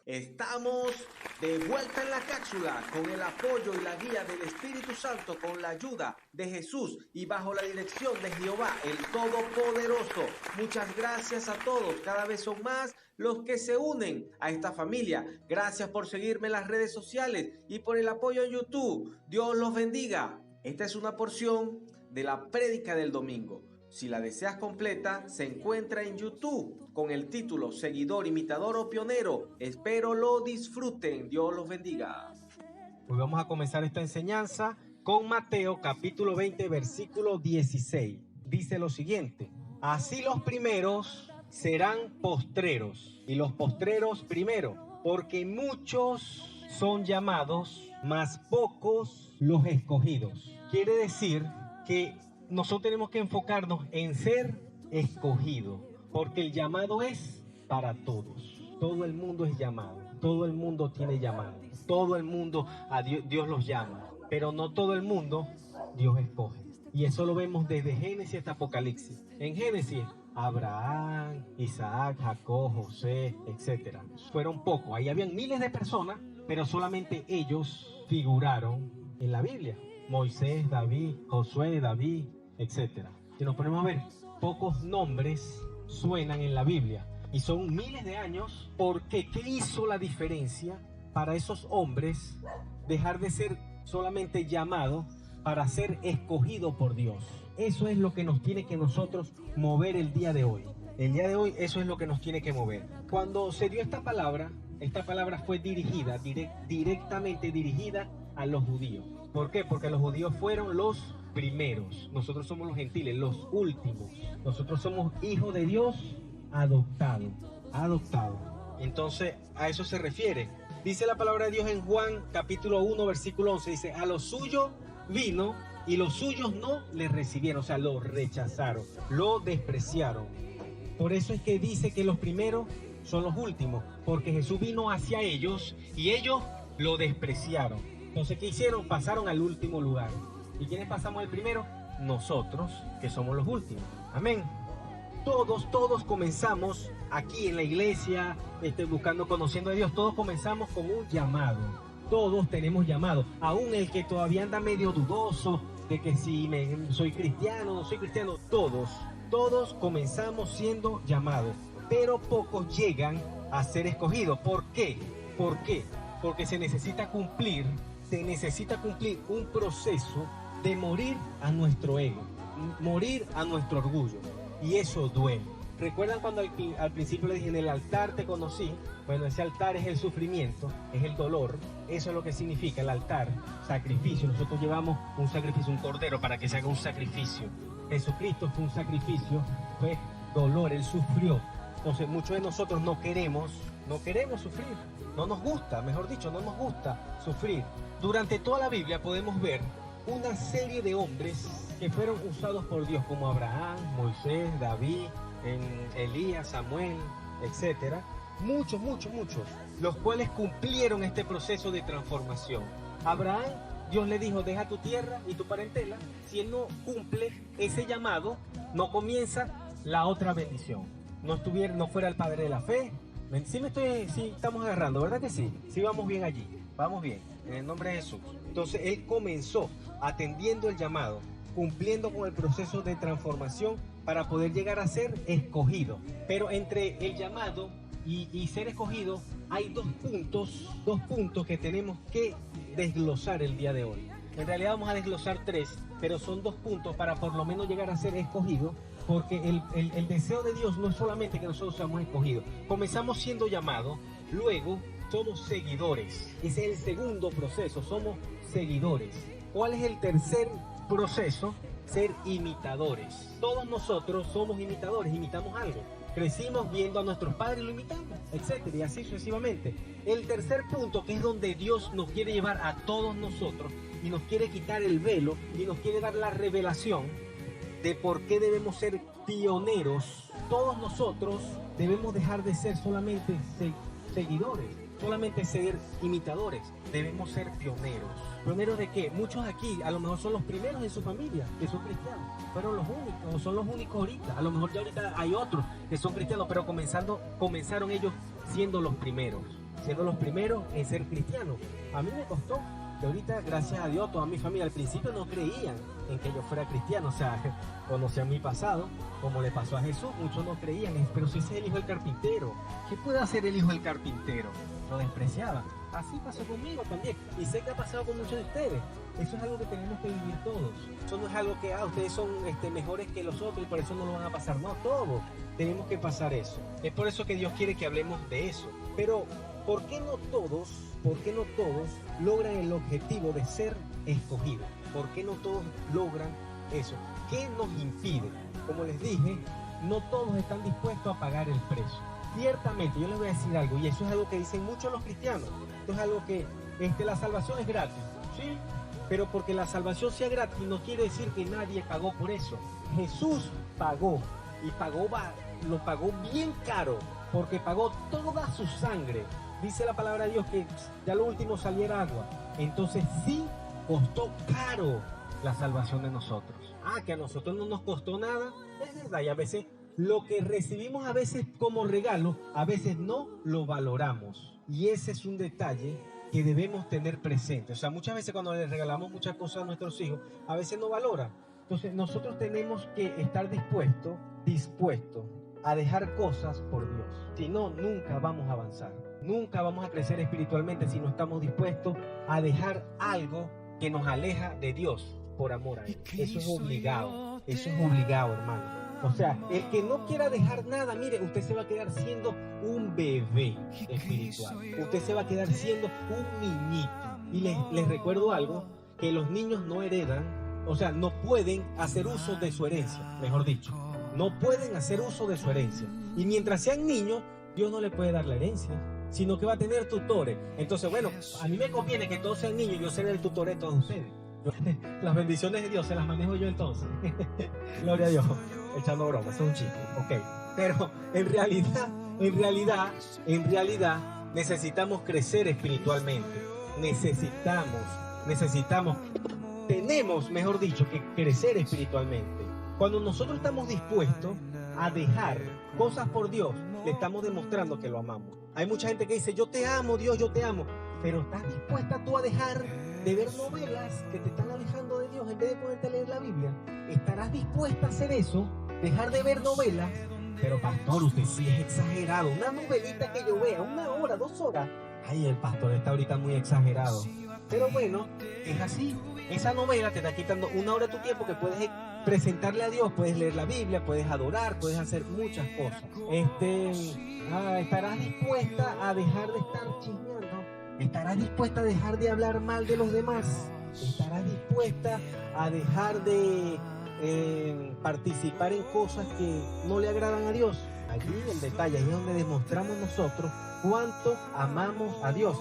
Estamos de vuelta en la cápsula con el apoyo y la guía del Espíritu Santo, con la ayuda de Jesús y bajo la dirección de Jehová, el Todopoderoso. Muchas gracias a todos, cada vez son más los que se unen a esta familia. Gracias por seguirme en las redes sociales y por el apoyo en YouTube. Dios los bendiga. Esta es una porción de la prédica del domingo. Si la deseas completa, se encuentra en YouTube con el título Seguidor, Imitador o Pionero. Espero lo disfruten. Dios los bendiga. Hoy vamos a comenzar esta enseñanza con Mateo capítulo 20 versículo 16. Dice lo siguiente: así los primeros serán postreros y los postreros primero, porque muchos son llamados, mas pocos los escogidos. Quiere decir que nosotros tenemos que enfocarnos en ser escogidos, porque el llamado es para todos. Todo el mundo es llamado, todo el mundo tiene llamado, todo el mundo a Dios los llama, pero no todo el mundo Dios escoge. Y eso lo vemos desde Génesis hasta Apocalipsis. En Génesis, Abraham, Isaac, Jacob, José, etc. Fueron pocos, ahí habían miles de personas, pero solamente ellos figuraron en la Biblia. Moisés, David, Josué, David, etc. Si nos ponemos a ver, pocos nombres suenan en la Biblia y son miles de años. ¿Por qué? ¿Qué hizo la diferencia para esos hombres dejar de ser solamente llamados para ser escogidos por Dios? Eso es lo que nos tiene que nosotros mover el día de hoy. El día de hoy eso es lo que nos tiene que mover. Cuando se dio esta palabra fue dirigida, directamente dirigida a los judíos. ¿Por qué? Porque los judíos fueron los primeros. Nosotros somos los gentiles, los últimos. Nosotros somos hijos de Dios adoptados. Entonces, a eso se refiere. Dice la palabra de Dios en Juan capítulo 1 versículo 11. Dice, a los suyos vino y los suyos no le recibieron. O sea, lo rechazaron, lo despreciaron. Por eso es que dice que los primeros son los últimos, porque Jesús vino hacia ellos y ellos lo despreciaron. Entonces, ¿qué hicieron? Pasaron al último lugar. ¿Y quiénes pasamos al primero? Nosotros, que somos los últimos. Amén. Todos comenzamos aquí en la iglesia, buscando, conociendo a Dios. Todos comenzamos con un llamado. Todos tenemos llamado. Aún el que todavía anda medio dudoso de que si soy cristiano o no soy cristiano, todos comenzamos siendo llamados. Pero pocos llegan a ser escogidos. ¿Por qué? Porque se necesita cumplir un proceso de morir a nuestro ego, morir a nuestro orgullo, y eso duele. ¿Recuerdan cuando al principio le dije, en el altar te conocí? Bueno, ese altar es el sufrimiento, es el dolor. Eso es lo que significa el altar, sacrificio. Nosotros llevamos un sacrificio, un cordero, para que se haga un sacrificio. Jesucristo fue un sacrificio, fue dolor, Él sufrió. Entonces muchos de nosotros no queremos sufrir, no nos gusta sufrir. Durante toda la Biblia podemos ver una serie de hombres que fueron usados por Dios, como Abraham, Moisés, David, Elías, Samuel, etc. Muchos, los cuales cumplieron este proceso de transformación. Abraham, Dios le dijo, deja tu tierra y tu parentela. Si él no cumple ese llamado, no comienza la otra bendición. No fuera el padre de la fe. Sí estamos agarrando, ¿verdad que sí? Sí, vamos bien allí, vamos bien, en el nombre de Jesús. Entonces él comenzó atendiendo el llamado, cumpliendo con el proceso de transformación para poder llegar a ser escogido. Pero entre el llamado y ser escogido hay dos puntos que tenemos que desglosar el día de hoy. En realidad vamos a desglosar 3, pero son 2 puntos para por lo menos llegar a ser escogido, porque el deseo de Dios no es solamente que nosotros seamos escogidos. Comenzamos siendo llamados, luego somos seguidores. Ese es el segundo proceso, somos seguidores. ¿Cuál es el tercer proceso? Ser imitadores. Todos nosotros somos imitadores, imitamos algo. Crecimos viendo a nuestros padres y lo imitamos, etcétera, y así sucesivamente. El tercer punto, que es donde Dios nos quiere llevar a todos nosotros y nos quiere quitar el velo y nos quiere dar la revelación de por qué debemos ser pioneros. Todos nosotros debemos dejar de ser solamente seguidores, solamente ser imitadores. Debemos ser pioneros. ¿Pioneros de qué? Muchos aquí a lo mejor son los primeros en su familia que son cristianos. Fueron los únicos, o son los únicos ahorita. A lo mejor ya ahorita hay otros que son cristianos, pero comenzaron ellos siendo los primeros. siendo los primeros en ser cristianos. A mí me costó, que ahorita, gracias a Dios, toda mi familia al principio no creían en que yo fuera cristiano, o sea, conocían mi pasado, como le pasó a Jesús, muchos no creían, pero si ese es el hijo del carpintero, ¿qué puede hacer el hijo del carpintero? Lo despreciaban. Así pasó conmigo también, y sé que ha pasado con muchos de ustedes. Eso es algo que tenemos que vivir todos. Eso no es algo que ustedes son mejores que los otros y por eso no lo van a pasar. No, todos tenemos que pasar eso. Es por eso que Dios quiere que hablemos de eso. Pero, ¿por qué no todos logran el objetivo de ser escogidos? ¿Por qué no todos logran eso? ¿Qué nos impide? Como les dije, no todos están dispuestos a pagar el precio. Ciertamente, yo les voy a decir algo, y eso es algo que dicen muchos los cristianos. Esto es algo que la salvación es gratis, ¿sí? Pero porque la salvación sea gratis no quiere decir que nadie pagó por eso. Jesús pagó, y lo pagó bien caro, porque pagó toda su sangre. Dice la palabra de Dios que ya lo último saliera agua. Entonces sí costó caro la salvación de nosotros. Que a nosotros no nos costó nada, es verdad, y a veces lo que recibimos a veces como regalo, a veces no lo valoramos. Y ese es un detalle que debemos tener presente. O sea, muchas veces cuando les regalamos muchas cosas a nuestros hijos, a veces no valoran. Entonces nosotros tenemos que estar dispuestos a dejar cosas por Dios. Si no, nunca vamos a avanzar. Nunca vamos a crecer espiritualmente si no estamos dispuestos a dejar algo que nos aleja de Dios por amor a Él. Eso es obligado, hermano. O sea, el que no quiera dejar nada, mire, usted se va a quedar siendo un bebé espiritual. Usted se va a quedar siendo un niñito. Y les recuerdo algo, que los niños no heredan, o sea, no pueden hacer uso de su herencia, mejor dicho. No pueden hacer uso de su herencia. Y mientras sean niños, Dios no le puede dar la herencia, sino que va a tener tutores. Entonces, bueno, a mí me conviene que todos sean niños, yo seré el tutor de todos ustedes. Las bendiciones de Dios se las manejo yo entonces. Gloria a Dios. Echando broma, eso es un chiste, ok. Pero en realidad necesitamos crecer espiritualmente. Tenemos, mejor dicho, que crecer espiritualmente. Cuando nosotros estamos dispuestos a dejar cosas por Dios, le estamos demostrando que lo amamos. Hay mucha gente que dice, yo te amo, Dios, yo te amo. Pero ¿estás dispuesta tú a dejar de ver novelas que te están alejando de Dios en vez de ponerte a leer la Biblia? ¿Estarás dispuesta a hacer eso? Dejar de ver novelas. Pero pastor, usted sí es exagerado. Una novelita que yo vea, 1 hora, 2 horas. Ay, el pastor está ahorita muy exagerado. Pero bueno, es así. Esa novela te está quitando 1 hora de tu tiempo que puedes presentarle a Dios, puedes leer la Biblia, puedes adorar, puedes hacer muchas cosas. ¿Estarás dispuesta a dejar de estar chismeando? ¿Estarás dispuesta a dejar de hablar mal de los demás? ¿Estarás dispuesta a dejar de participar en cosas que no le agradan a Dios? Allí el detalle, ahí es donde demostramos nosotros cuánto amamos a Dios.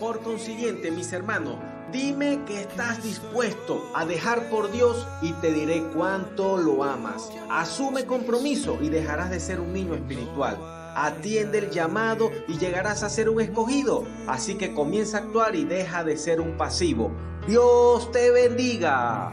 Por consiguiente, mis hermanos, dime que estás dispuesto a dejar por Dios y te diré cuánto lo amas. Asume compromiso y dejarás de ser un niño espiritual. Atiende el llamado y llegarás a ser un escogido. Así que comienza a actuar y deja de ser un pasivo. Dios te bendiga.